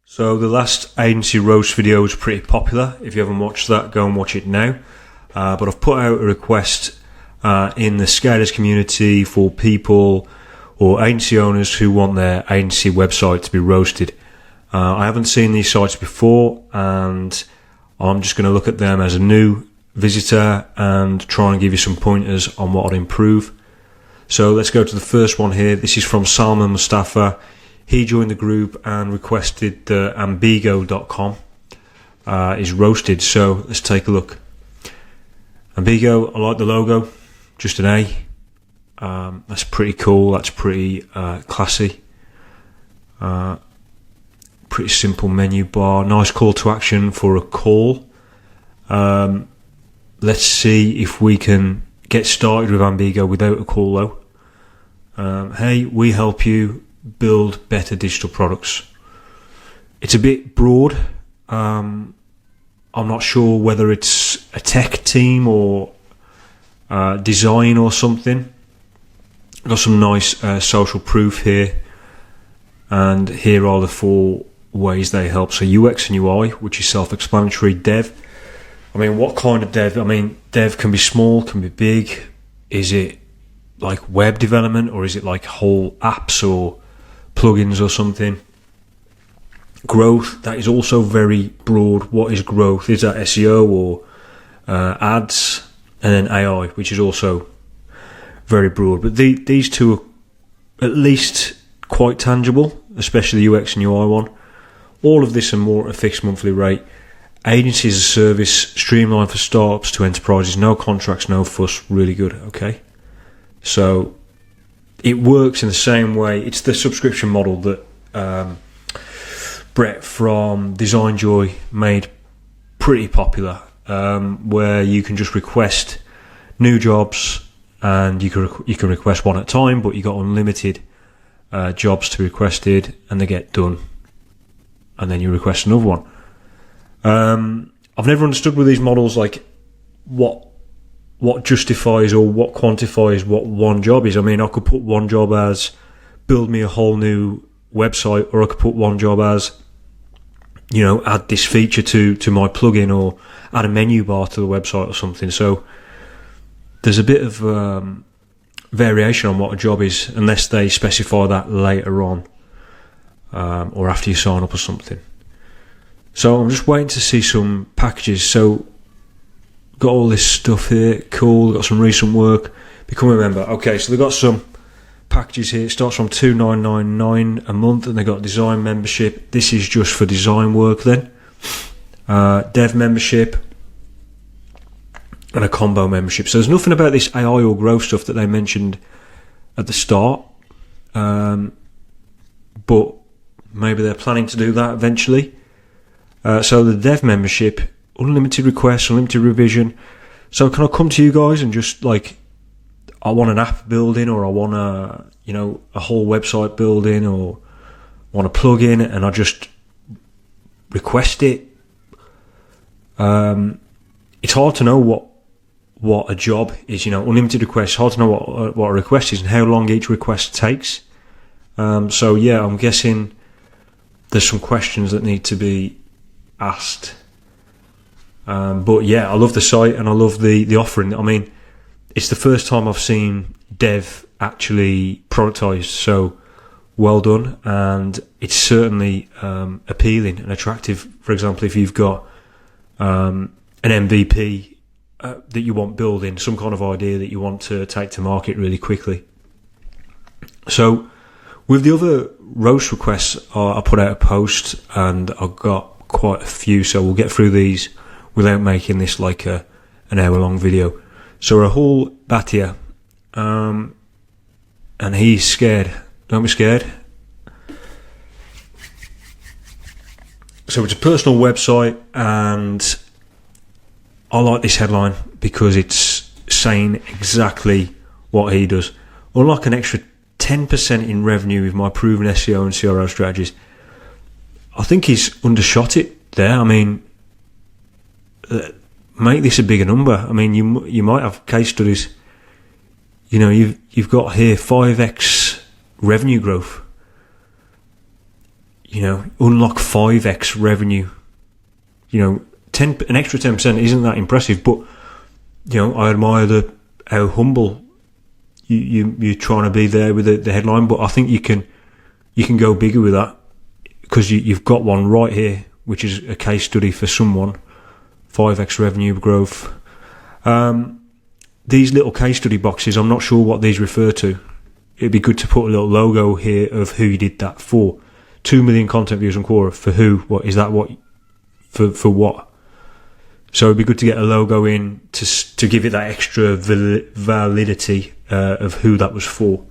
So the last agency roast video was pretty popular. If you haven't watched that, go and watch it now. But I've put out a request in the Scalers community for people or agency owners who want their agency website to be roasted. I haven't seen these sites before, and I'm just going to look at them as a new visitor and try and give you some pointers on what I'd improve. So let's go to the first one here. This is from Salman Mustafa. He joined the group and requested the Ambigo.com is roasted. So let's take a look. Ambigo, I like the logo, just an A. That's pretty cool. That's pretty classy. Pretty simple menu bar. Nice call to action for a call. Let's see if we can get started with Ambigo without a call though. Hey, we help you build better digital products. It's a bit broad. I'm not sure whether it's a tech team or design or something. Got some nice social proof here, and here are the 4 ways they help. So UX and UI, which is self-explanatory. Dev, I mean, what kind of dev? I mean, dev can be small, can be big. Is it like web development, or is it like whole apps or plugins or something? Growth, that is also very broad. What is growth? Is that SEO or ads? And then AI, which is also very broad. But these two are at least quite tangible, especially the UX and UI one. All of this and more at a fixed monthly rate. Agency as a service, streamlined for startups to enterprises, no contracts, no fuss, really good. Okay, so it works in the same way. It's the subscription model that Brett from Design Joy made pretty popular, where you can just request new jobs, and you can request one at a time, but you got unlimited jobs to be requested, and they get done, and then you request another one. I've never understood with these models like what justifies or what quantifies what one job is. I mean, I could put one job as build me a whole new website, or I could put one job as, you know, add this feature to my plugin, or add a menu bar to the website or something. So there's a bit of variation on what a job is, unless they specify that later on, or after you sign up or something. So I'm just waiting to see some packages. So got all this stuff here, cool. Got some recent work, become a member. Okay, so they've got some packages here. It starts from $2,999 a month, and they got design membership. This is just for design work then. Dev membership and a combo membership. So there's nothing about this AI or growth stuff that they mentioned at the start, but maybe they're planning to do that eventually. So the dev membership, unlimited requests, unlimited revision. So can I come to you guys and just like, I want an app building, or I want a whole website building, or want a plugin, and I just request it? It's hard to know what a job is, unlimited requests. Hard to know what a request is and how long each request takes. So yeah, I'm guessing there's some questions that need to be asked. But yeah, I love the site and I love the offering. I mean, it's the first time I've seen dev actually productized, so well done. And it's certainly appealing and attractive. For example, if you've got an MVP that you want building, some kind of idea that you want to take to market really quickly. So with the other roast requests, I put out a post and I've got quite a few, so we'll get through these without making this like an hour-long video. So Rahul Bhatia, and he's scared. Don't be scared. So it's a personal website, and I like this headline because it's saying exactly what he does. Unlock an extra 10% in revenue with my proven SEO and CRO strategies. I think he's undershot it there. I mean, make this a bigger number. I mean, you might have case studies. You've got here 5x revenue growth. unlock 5x revenue. An extra 10% isn't that impressive, but I admire how humble you're trying to be there with the headline. But I think you can go bigger with that, because you've got one right here, which is a case study for someone. 5x revenue growth. These little case study boxes, I'm not sure what these refer to. It'd be good to put a little logo here of who you did that for. 2 million content views on Quora. For who? What is that? What for what? So it'd be good to get a logo in to give it that extra validity of who that was for.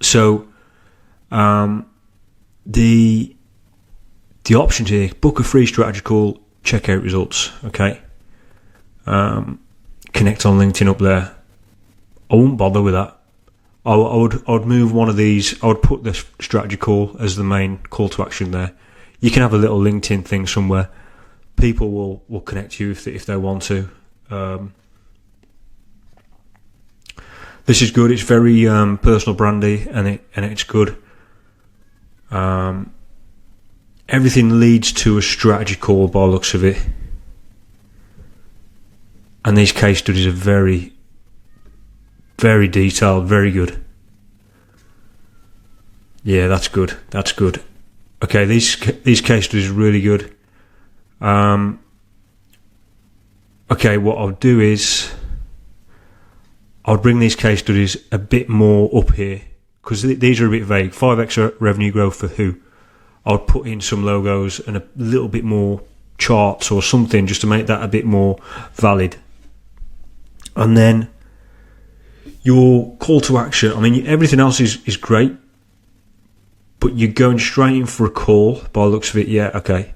So the options here: book a free strategy call, check out results. Okay. Connect on LinkedIn up there. I won't bother with that. I would move one of these. I would put the strategy call as the main call to action there. You can have a little LinkedIn thing somewhere. People will connect you if they want to. This is good. It's very personal brandy, and it's good. Everything leads to a strategy call by the looks of it. And these case studies are very, very detailed, very good. Yeah, that's good. That's good. Okay, these case studies are really good. Okay, what I'll do is I'll bring these case studies a bit more up here, because these are a bit vague. 5x revenue growth for who? I'll put in some logos and a little bit more charts or something just to make that a bit more valid. And then your call to action, I mean, everything else is great, but you're going straight in for a call by the looks of it. Yeah, okay.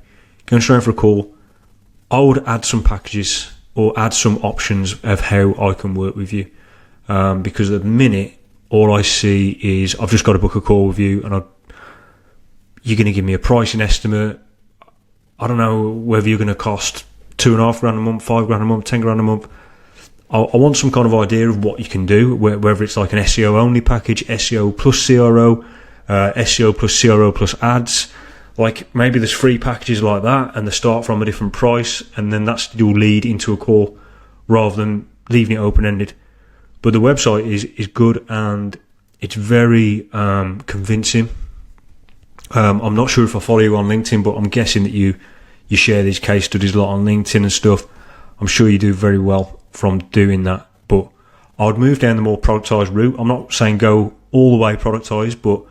Going straight in for a call. I would add some packages or add some options of how I can work with you. Because at the minute, all I see is I've just got to book a call with you, and you're going to give me a pricing estimate. I don't know whether you're going to cost $2,500 a month, $5,000 a month, $10,000 a month. I want some kind of idea of what you can do, whether it's like an SEO only package, SEO plus CRO, SEO plus CRO plus ads. Like maybe there's free packages like that, and they start from a different price, and then that's will lead into a call rather than leaving it open ended. But the website is good, and it's very convincing. I'm not sure if I follow you on LinkedIn, but I'm guessing that you share these case studies a lot on LinkedIn and stuff. I'm sure you do very well from doing that. But I would move down the more productized route. I'm not saying go all the way productized, but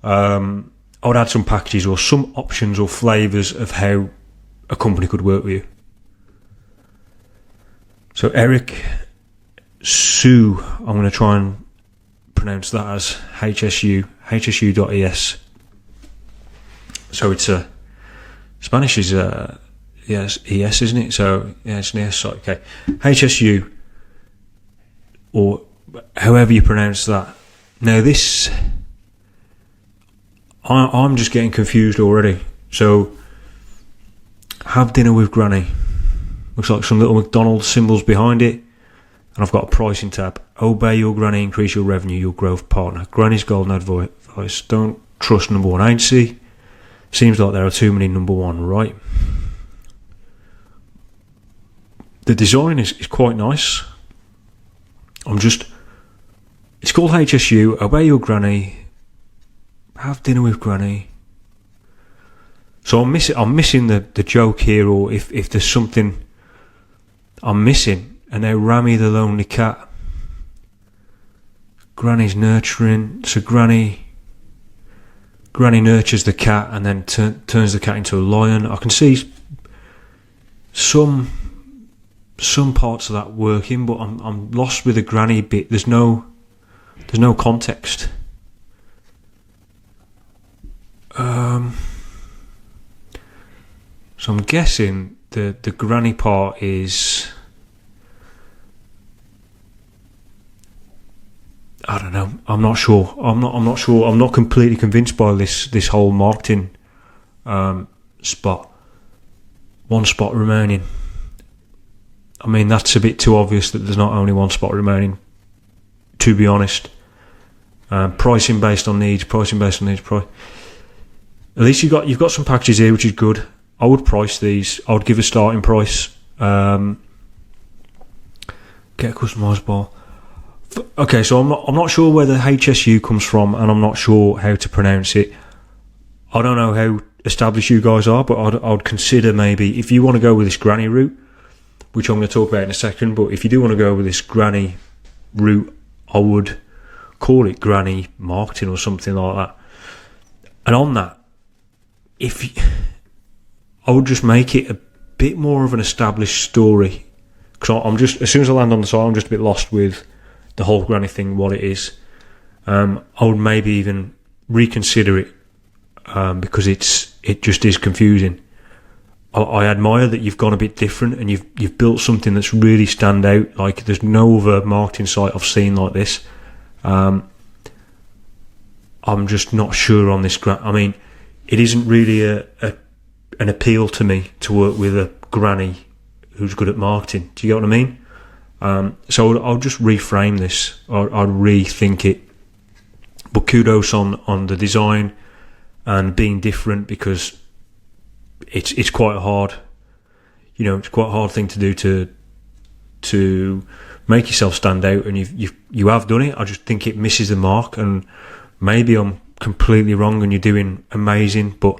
I would add some packages or some options or flavors of how a company could work with you. So Eric Sue, I'm going to try and pronounce that as hsu.es. So it's Spanish is yes, ES, isn't it? So yeah, it's an ES site. Okay, HSU, or however you pronounce that. Now this, I'm just getting confused already. So have dinner with Granny. Looks like some little McDonald's symbols behind it. And I've got a pricing tab. Obey your granny, increase your revenue, your growth partner. Granny's golden advice. Don't trust number one agency. Seems like there are too many number one, right? The design is quite nice. It's called HSU. Obey your granny. Have dinner with Granny. So I'm missing the joke here, or if there's something I'm missing. And now Rami the lonely cat. Granny's nurturing. So Granny nurtures the cat and then turns the cat into a lion. I can see some parts of that working, but I'm lost with the Granny bit. There's no context. So I'm guessing the Granny part is, I don't know. I'm not sure. I'm not sure. I'm not completely convinced by this whole marketing spot. One spot remaining. I mean, that's a bit too obvious that there's not only one spot remaining, to be honest. Pricing based on needs. At least you've got some packages here, which is good. I would price these. I would give a starting price. Get a customized bar. Okay, so I'm not sure where the HSU comes from, and I'm not sure how to pronounce it. I don't know how established you guys are, but I'd consider maybe, if you want to go with this granny route, which I'm going to talk about in a second, but if you do want to go with this granny route, I would call it granny marketing or something like that. And on that, I would just make it a bit more of an established story, because I'm just, as soon as I land on the site, I'm just a bit lost with the whole granny thing, what it is. I would maybe even reconsider it, because it just is confusing. I admire that you've gone a bit different and you've built something that's really stand out. Like, there's no other marketing site I've seen like this. I'm just not sure on this. I mean, it isn't really an appeal to me to work with a granny who's good at marketing. Do you get what I mean? So I'll just reframe this. I'll rethink it. But kudos on the design and being different, because it's quite hard. You know, it's quite a hard thing to do to make yourself stand out, and you have done it. I just think it misses the mark, and maybe I'm completely wrong and you're doing amazing, but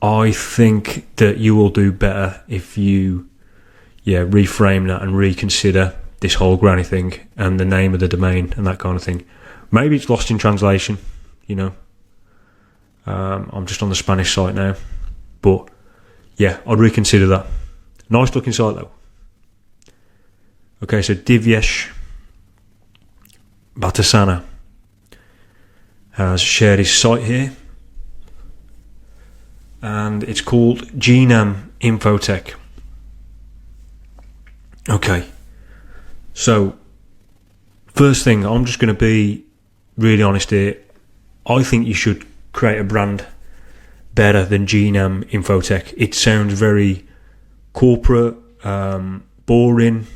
I think that you will do better if you reframe that and reconsider this whole granny thing and the name of the domain and that kind of thing. Maybe it's lost in translation, you know. I'm just on the Spanish site now, but yeah, I'd reconsider that. Nice looking site though. Okay, so Divyesh Batasana has shared his site here, and it's called Gam Infotech. Okay, so first thing, I'm just going to be really honest here. I think you should create a brand better than Gam Infotech. It sounds very corporate, boring.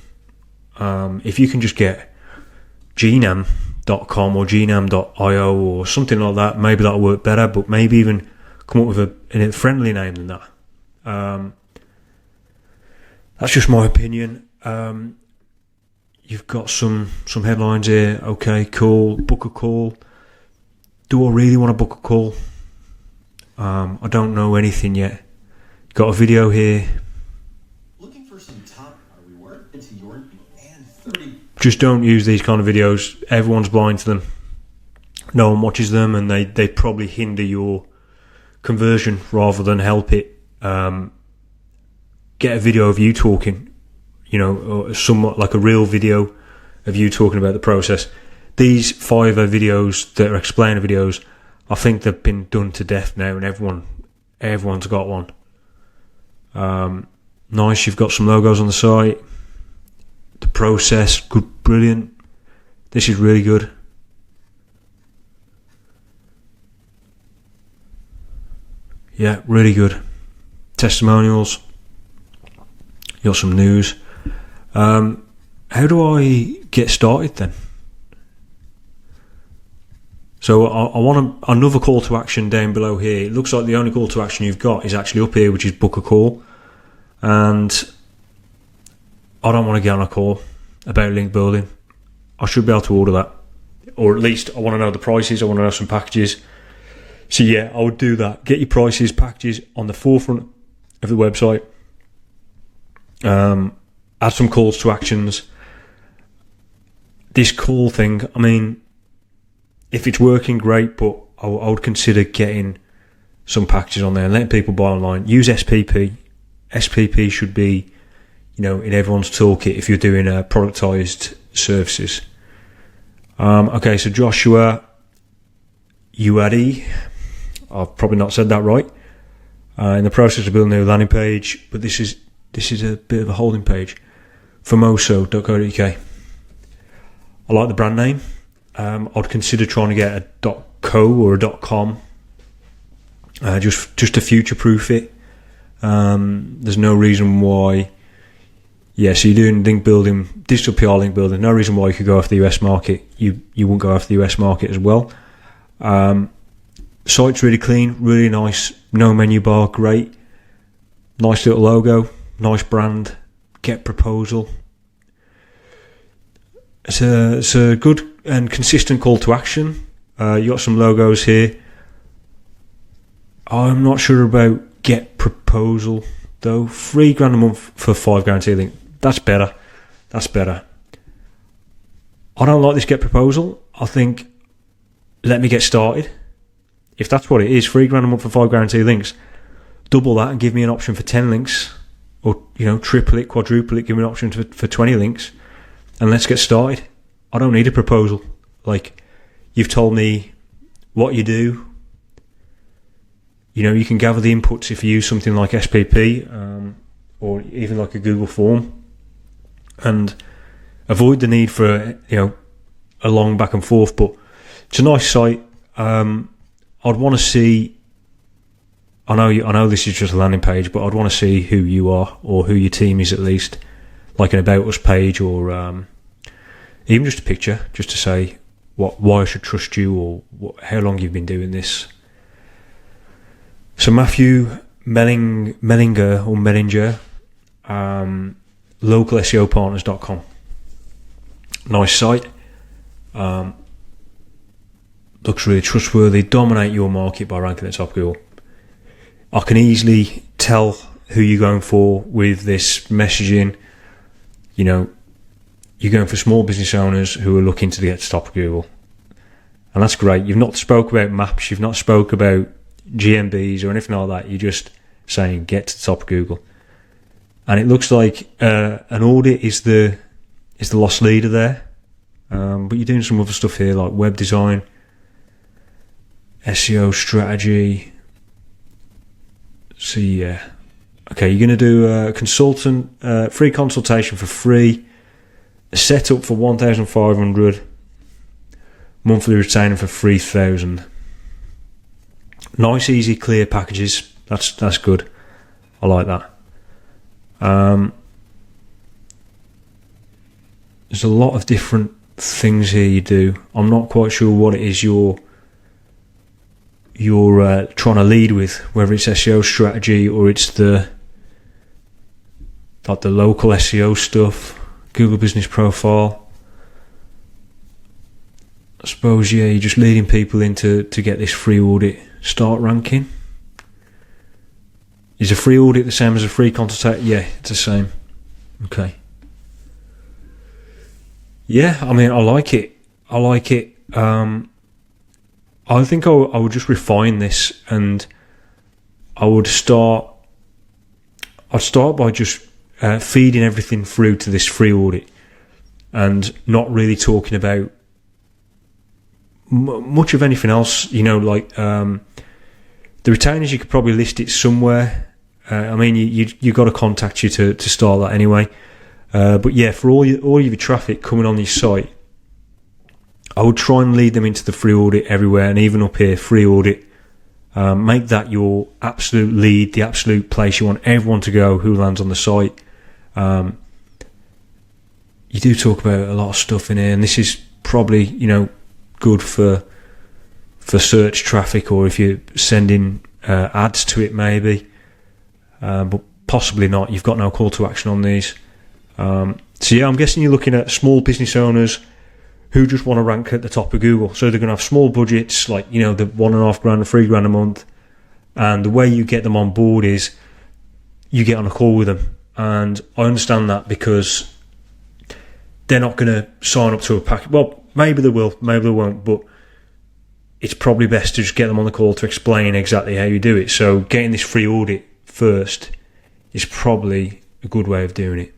If you can just get gnam.com or gnam.io or something like that, maybe that'll work better, but maybe even come up with a friendly name than that. That's just my opinion. You've got some headlines here. Okay, cool. Book a call. Do I really want to book a call? I don't know anything yet. Got a video here. Looking for some top reward into your and 30. Just don't use these kind of videos. Everyone's blind to them. No one watches them, and they probably hinder your conversion rather than help it. Get a video of you talking, you know, or somewhat like a real video of you talking about the process. These Fiverr videos that are explainer videos, I think they've been done to death now, and everyone's got one. Nice, you've got some logos on the site. The process, good, brilliant. This is really good. Yeah, really good. Testimonials. You got some news. How do I get started then? So I want another call to action down below here. It looks like the only call to action you've got is actually up here, which is book a call. And I don't want to get on a call about link building. I should be able to order that. Or at least I want to know the prices. I want to know some packages. So yeah, I would do that. Get your prices, packages on the forefront of the website. Add some calls to actions. This call thing, I mean, if it's working, great, but I would consider getting some packages on there and letting people buy online. Use SPP. SPP should be, you know, in everyone's toolkit if you're doing productized services. Okay, so Joshua Uadi, I've probably not said that right. In the process of building a new landing page, but this is a bit of a holding page. Famoso.co.uk. I like the brand name. I'd consider trying to get a .co or a .com, just to future-proof it. There's no reason why. Yeah, so you're doing link building, digital PR link building. No reason why you could go after the US market. You wouldn't go after the US market as well. Site's really clean, really nice. No menu bar, great. Nice little logo, nice brand. Get proposal. It's a good and consistent call to action. You got some logos here. I'm not sure about get proposal though. $3,000 a month for 5 guarantee link. That's better. I don't like this get proposal. I think let me get started. If that's what it is, $3,000 a month for 5 guarantee links, double that and give me an option for 10 links, or triple it, quadruple it, give me an option for 20 links, and let's get started. I don't need a proposal. Like, you've told me what you do. You can gather the inputs if you use something like SPP, or even like a Google form, and avoid the need for a long back and forth. But it's a nice site. I'd want to see. I know this is just a landing page, but I'd want to see who you are or who your team is, at least, like an about us page, or even just a picture, just to say why I should trust you, or how long you've been doing this. So Matthew Mellinger, localseopartners.com. Nice site. Looks really trustworthy. Dominate your market by ranking at the top of Google. I can easily tell who you're going for with this messaging. You're going for small business owners who are looking to get to the top of Google. And that's great. You've not spoke about maps. You've not spoke about GMBs or anything like that. You're just saying get to the top of Google. And it looks like an audit is the lost leader there. But you're doing some other stuff here, like web design, SEO strategy. So yeah. Okay, you're going to do a consultant, free consultation for free, a setup for 1,500, monthly retainer for 3,000. Nice, easy, clear packages. That's good. I like that. There's a lot of different things here you do. I'm not quite sure what it is you're trying to lead with, whether it's SEO strategy or it's the local SEO stuff, Google Business Profile. I suppose, yeah, you're just leading people to get this free audit start ranking. Is a free audit the same as a free consultation? Yeah, it's the same. Okay. Yeah, I mean, I like it. I think I would just refine this, and I'd start by just feeding everything through to this free audit, and not really talking about much of anything else. The retainers, you could probably list it somewhere. I mean, you got to contact you to start that anyway. But yeah, for all your traffic coming on your site, I would try and lead them into the free audit everywhere, and even up here, free audit. Make that your absolute lead, the absolute place you want everyone to go who lands on the site. You do talk about a lot of stuff in here, and this is probably good for search traffic, or if you're sending ads to it, maybe, but possibly not. You've got no call to action on these. So yeah, I'm guessing you're looking at small business owners who just want to rank at the top of Google. So they're going to have small budgets, like the $1,500, $3,000 a month, and the way you get them on board is you get on a call with them. And I understand that, because they're not going to sign up to a package. Well, maybe they will, maybe they won't, but it's probably best to just get them on the call to explain exactly how you do it. So getting this free audit first is probably a good way of doing it.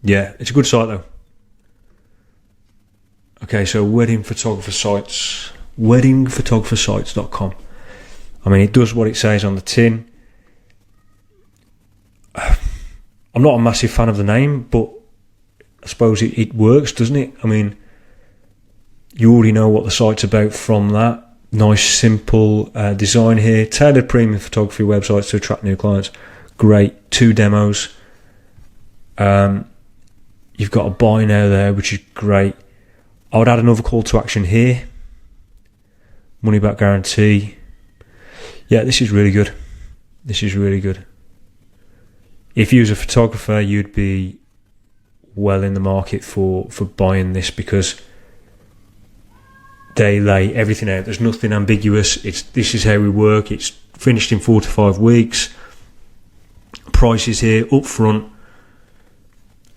Yeah, it's a good site though. Okay, so wedding photographer sites, weddingphotographersites.com. I mean, it does what it says on the tin. I'm not a massive fan of the name, but I suppose it works, doesn't it? I mean, you already know what the site's about from that. Nice, simple design here. Tailored premium photography websites to attract new clients. Great. 2 demos. You've got a buy now there, which is great. I would add another call to action here. money back guarantee. Yeah, this is really good. This is really good. If you was a photographer, you'd be well in the market for buying this, because they lay everything out. There's nothing ambiguous. This is how we work. It's finished in 4 to 5 weeks. Price is here up front.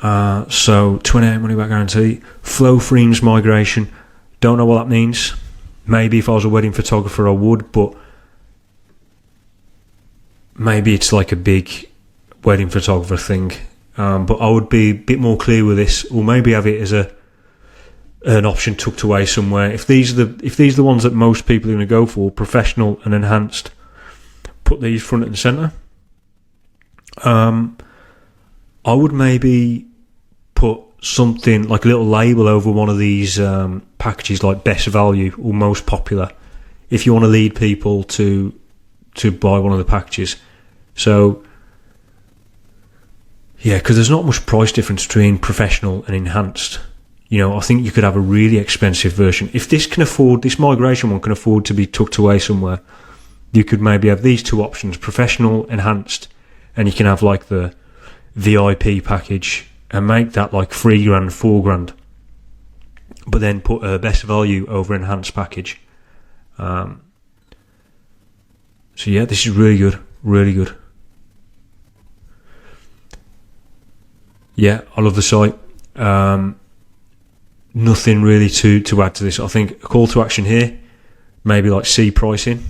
So 28 money back guarantee. Flow frames migration. Don't know what that means. Maybe if I was a wedding photographer I would, but maybe it's like a big wedding photographer thing. But I would be a bit more clear with this, or maybe have it as an option tucked away somewhere. If these are the ones that most people are going to go for, professional and enhanced, put these front and centre. I would maybe put something like a little label over one of these packages, like best value or most popular, if you want to lead people to buy one of the packages. So yeah, because there's not much price difference between professional and enhanced. You know, I think you could have a really expensive version. If this migration one can afford to be tucked away somewhere, you could maybe have these two options, professional, enhanced, and you can have like the VIP package and make that like $3,000, $4,000, but then put a best value over enhanced package. So yeah, this is really good, really good. Yeah, I love the site. Nothing really to add to this. I think a call to action here, maybe like C pricing.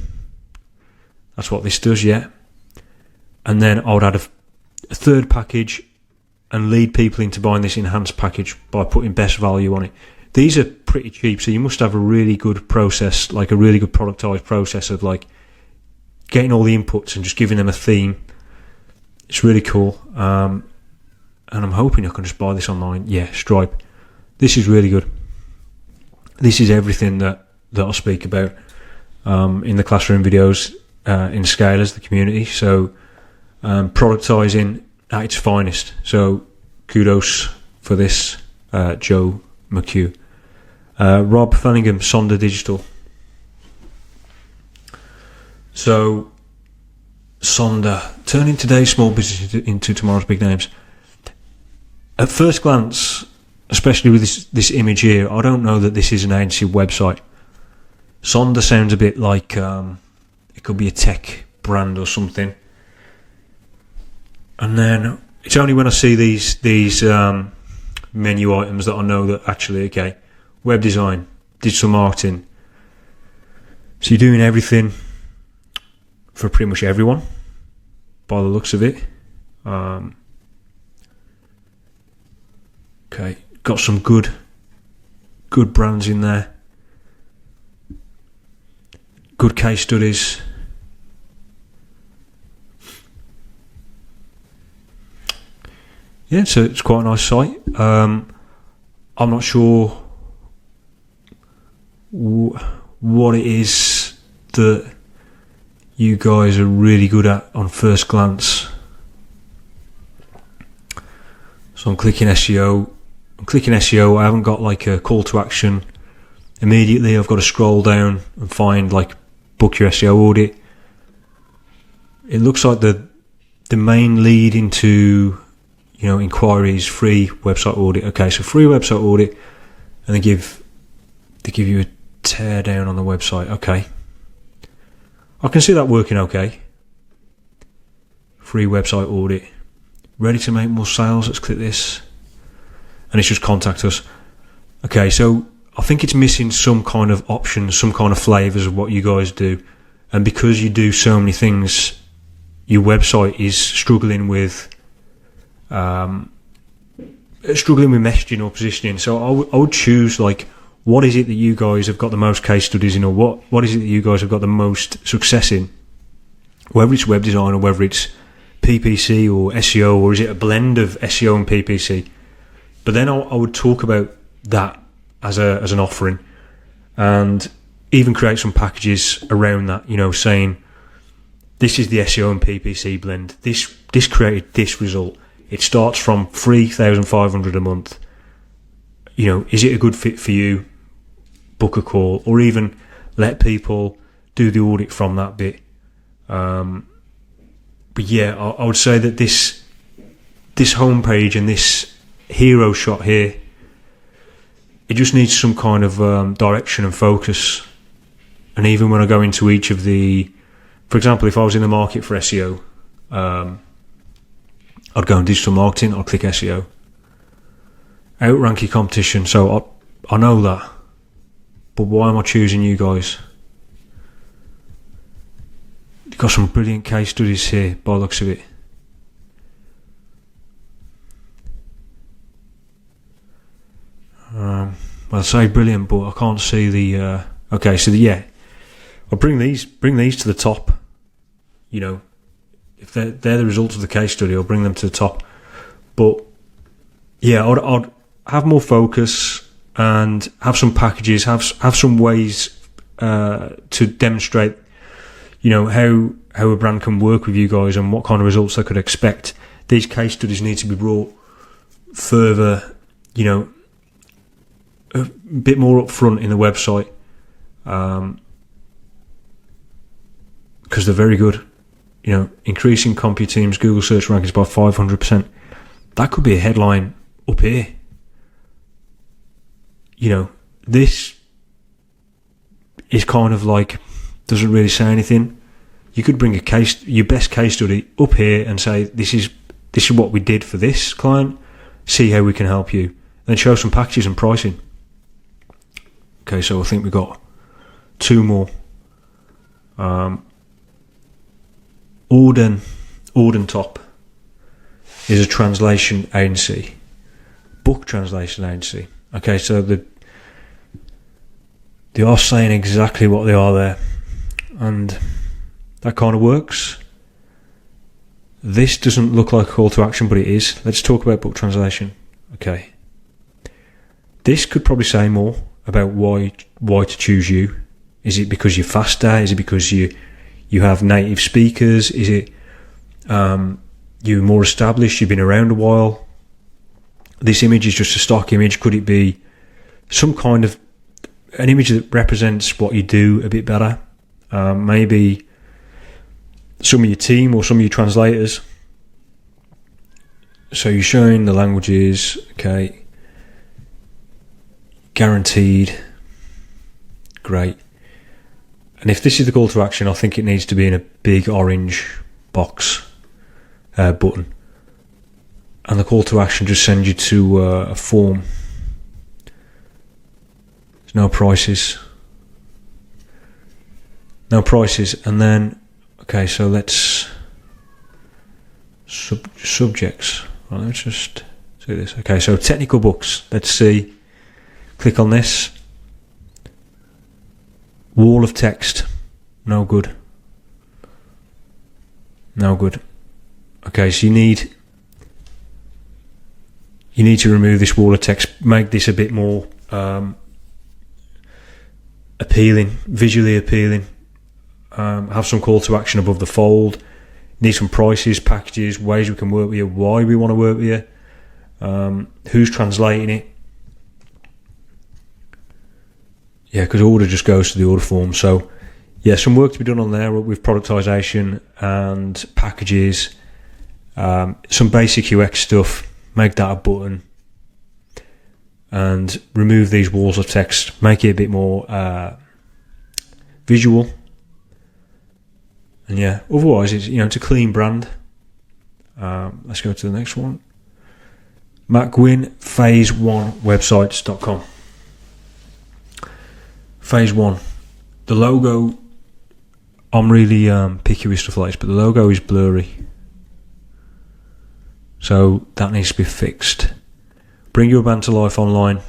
That's what this does, yeah. And then I would add a third package and lead people into buying this enhanced package by putting best value on it. These are pretty cheap, so you must have a really good process, like a really good productized process of like getting all the inputs and just giving them a theme. It's really cool. And I'm hoping I can just buy this online. Yeah, Stripe. This is really good. This is everything that I speak about in the classroom videos, in Scalers, the community. So productizing at its finest. So kudos for this, Joe McHugh. Rob Fellingham, Sonder Digital. So Sonder, turning today's small business into tomorrow's big names. At first glance, especially with this image here, I don't know that this is an agency website. Sonder sounds a bit like it could be a tech brand or something. And then it's only when I see these menu items that I know that actually, okay, web design, digital marketing. So you're doing everything for pretty much everyone, by the looks of it. Okay, got some good brands in there. Good case studies. Yeah, so it's quite a nice site. I'm not sure what it is that you guys are really good at on first glance. So I'm clicking SEO. I haven't got like a call to action immediately. I've got to scroll down and find like book your SEO audit. It looks like the main lead into, you know, inquiries, free website audit. Okay, so free website audit, and they give you a tear down on the website. Okay, I can see that working okay. Free website audit. Ready to make more sales? Let's click this. And it's just contact us. Okay, so I think it's missing some kind of options, some kind of flavours of what you guys do. And because you do so many things, your website is struggling with messaging or positioning. So I would choose like, what is it that you guys have got the most case studies in, or what is it that you guys have got the most success in? Whether it's web design or whether it's PPC or SEO, or is it a blend of SEO and PPC? But then I would talk about that as an offering, and even create some packages around that, you know, saying this is the SEO and PPC blend. This created this result. It starts from 3,500 a month. You know, is it a good fit for you? Book a call, or even let people do the audit from that bit. But yeah, I would say that this homepage and this hero shot here, it just needs some kind of direction and focus. And even when I go into each of the, for example, if I was in the market for SEO, I'd go on digital marketing, I'd click SEO. Outrank your competition, so I know that. But why am I choosing you guys? You've got some brilliant case studies here, by the looks of it. Well, I say brilliant, but I can't see the. Okay, so I'll bring these to the top. You know, if they're the results of the case study, I'll bring them to the top. But yeah, I'd have more focus and have some packages, have some ways to demonstrate, you know, how a brand can work with you guys and what kind of results they could expect. These case studies need to be brought further, you know, a bit more up front in the website, because they're very good. You know, increasing CompuTeam's Google search rankings by 500%. That could be a headline up here. You know, this is kind of like, doesn't really say anything. You could bring your best case study up here and say, this is what we did for this client. See how we can help you. Then show some packages and pricing. Okay, so I think we've got two more. OrdenTop is a translation agency, book translation agency. Okay, so they are saying exactly what they are there, and that kind of works. This doesn't look like a call to action, but it is. Let's talk about book translation. Okay, this could probably say more about why to choose you. Is it because you're faster? Is it because you have native speakers? Is it you're more established, you've been around a while? This image is just a stock image. Could it be some kind of an image that represents what you do a bit better? Maybe some of your team or some of your translators. So you're showing the languages, okay, guaranteed, great. And if this is the call to action, I think it needs to be in a big orange box button. And the call to action just sends you to a form. There's no prices. No prices. And then, okay, so let's subjects. Right, let's just do this. Okay, so technical books. Let's see. Click on this. Wall of text. No good. No good. Okay, so you need to remove this wall of text. Make this a bit more appealing, visually appealing. Have some call to action above the fold. Need some prices, packages, ways we can work with you, why we want to work with you, who's translating it. Yeah, because order just goes to the order form. So, yeah, some work to be done on there with productization and packages. Some basic UX stuff. Make that a button. And remove these walls of text. Make it a bit more visual. And yeah, otherwise, it's a clean brand. Let's go to the next one. Matt Gwynn, phase1websites.com. Phase 1. The logo, I'm really picky with stuff like this, but the logo is blurry. So that needs to be fixed. Bring your brand to life online.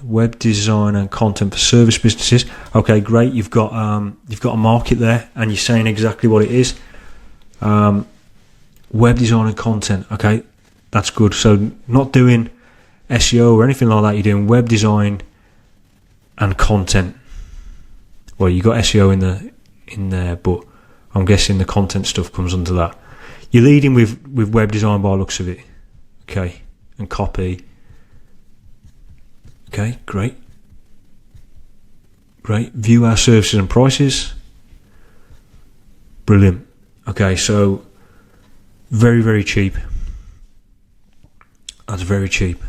Web design and content for service businesses. Okay, great. You've got a market there, and you're saying exactly what it is. Web design and content. Okay, that's good. So not doing SEO or anything like that. You're doing web design and content. Well, you got SEO in there, but I'm guessing the content stuff comes under that. You're leading with web design by the looks of it. Okay, and copy. Okay, great. Great. View our services and prices. Brilliant. Okay, so very, very cheap. That's very cheap.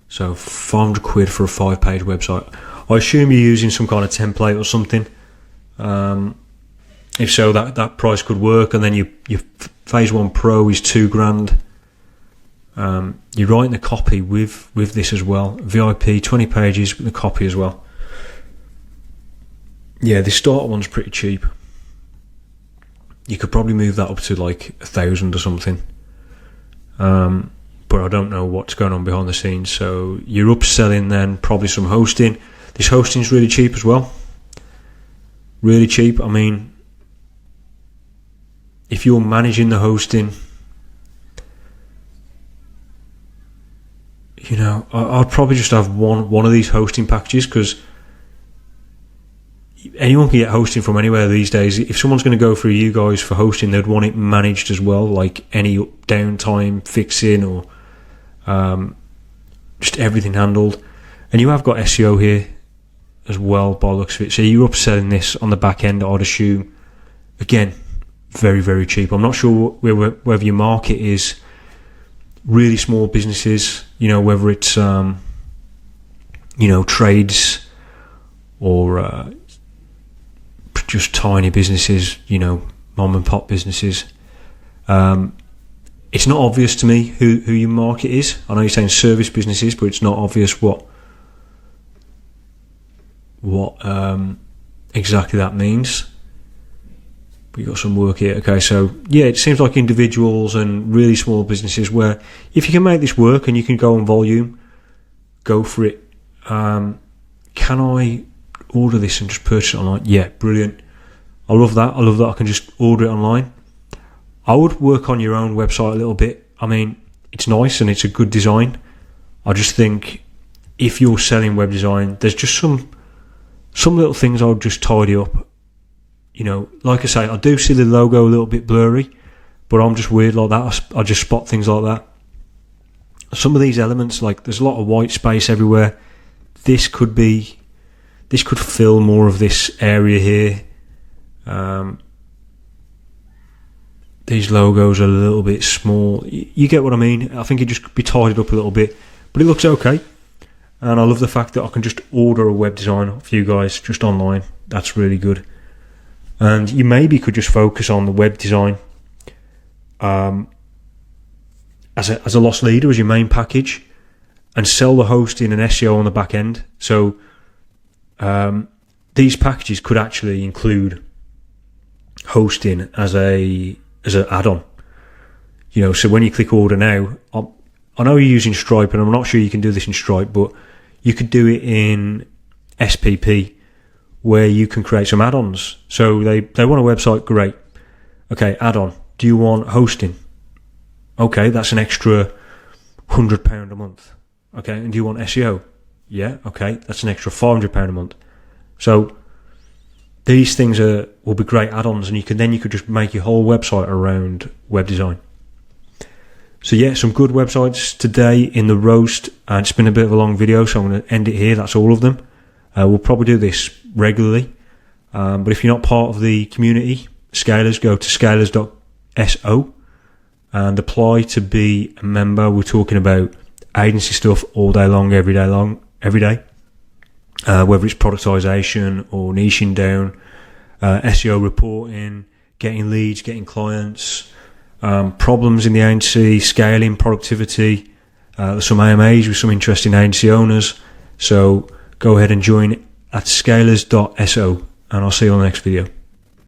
So 500 quid for a 5-page website. I assume you're using some kind of template or something. If so, that price could work. And then your Phase 1 Pro is $2,000. You're writing the copy with this as well. VIP, 20 pages with the copy as well. Yeah, the starter one's pretty cheap. You could probably move that up to like 1,000 or something. But I don't know what's going on behind the scenes. So you're upselling then probably some hosting. This hosting's really cheap as well. Really cheap. I mean, if you're managing the hosting, you know, I'd probably just have one of these hosting packages, because anyone can get hosting from anywhere these days. If someone's going to go through you guys for hosting, they'd want it managed as well, like any downtime fixing or just everything handled. And you have got SEO here as well by the looks of it. So you're upselling this on the back end, I'd assume. Again, very, very cheap. I'm not sure whether your market is really small businesses, you know, whether it's, you know, trades or just tiny businesses, you know, mom and pop businesses. It's not obvious to me who your market is. I know you're saying service businesses, but it's not obvious what exactly that means. We got some work here. Okay, so yeah, it seems like individuals and really small businesses where if you can make this work and you can go on volume, go for it. Can I order this and just purchase it online? Yeah, brilliant. I love that. I can just order it online. I would work on your own website a little bit. I mean, it's nice and it's a good design. I just think if you're selling web design, there's just some little things I would just tidy up. You know, like I say, I do see the logo a little bit blurry, but I'm just weird like that. I just spot things like that. Some of these elements, like there's a lot of white space everywhere. This could fill more of this area here. These logos are a little bit small. You get what I mean? I think it just could be tidied up a little bit, but it looks okay. And I love the fact that I can just order a web design for you guys just online. That's really good. And you maybe could just focus on the web design as a loss leader, as your main package, and sell the hosting and SEO on the back end. So these packages could actually include hosting as an add-on. You know, so when you click order now, I know you're using Stripe, and I'm not sure you can do this in Stripe, but you could do it in SPP, where you can create some add-ons. So they want a website, great. Okay, add-on. Do you want hosting? Okay, that's an extra £100 a month. Okay, and do you want SEO? Yeah, okay, that's an extra £500 a month. So these things will be great add-ons, and you could just make your whole website around web design. So yeah, some good websites today in the roast, and it's been a bit of a long video, so I'm going to end it here. That's all of them. We'll probably do this regularly, but if you're not part of the community, Scalers, go to scalers.so and apply to be a member. We're talking about agency stuff all day long, every day, whether it's productization or niching down, SEO reporting, getting leads, getting clients, problems in the agency, scaling, productivity. There's some AMAs with some interesting agency owners. So go ahead and join at scalers.so, and I'll see you on the next video.